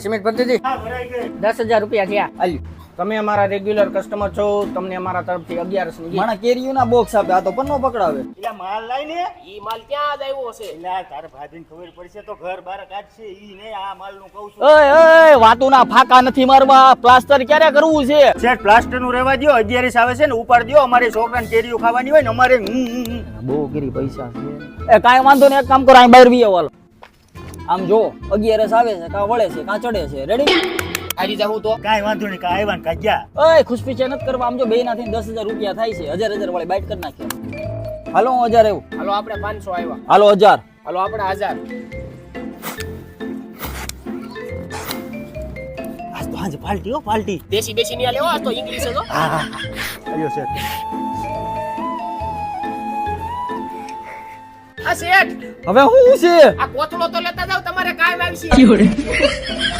Cement ભરતી હા ભરાઈ ગઈ 10,000 રૂપિયા થયા. આલ્યું તમે અમારા રેગ્યુલર કસ્ટમર છો, તમને અમારા તરફથી 11 ની માણા કેરીઓના બોક્સ આપે, આ તો પન્નો પકડાવે. એટલે માલ લાઈને ઈ માલ ક્યાં જ આવ્યો છે? એટલે તારે ભાભીને ખબર પડશે તો ઘર બાર કાઢશે ઈ ને આ માલ નું કહું છું. ઓય ઓય વાતોના ફાકા નથી મારવા, પ્લાસ્ટર ક્યારે કરવું છે? શેઠ પ્લાસ્ટર નું રહેવા દ્યો, 11 આવે છે ને ઉપાડ દ્યો. અમારે છોકરાને કેરીઓ ખાવાની હોય ને અમારે બહુ ગીરી પૈસા છે. એ કાંઈ વાંધો નહીં, એક કામ કરો, અહીં બહાર વી આવો. આમ જો 11 આવે છે, કાં વળે છે કાં ચડે છે. રેડી? હારી જાવું તો કાંઈ વાંધો નહીં, કાંઈ આવ્યા ને કાઢ્યા. ઓય ખુશપીછે નથી કરવા. આમ જો બે ના થઈને 10,000 રૂપિયા થાય છે. 1,000 વાળી બાઈટ કરી નાખીએ. હાલો 1000 એવું. હાલો આપણે 500 આવ્યા. હાલો 1000. હાલો આપણે 1000. આજ તો હાંજે પાલટી હો પાલટી. દેશી બેસી ની લેવો, આ તો ઇંગ્લિશ હતો. હા હા અલ્યો શેઠ. આ શેઠ હવે શું છે? આ કોથળો તો લેતા જાવ, તમારે કાઈ આવશે.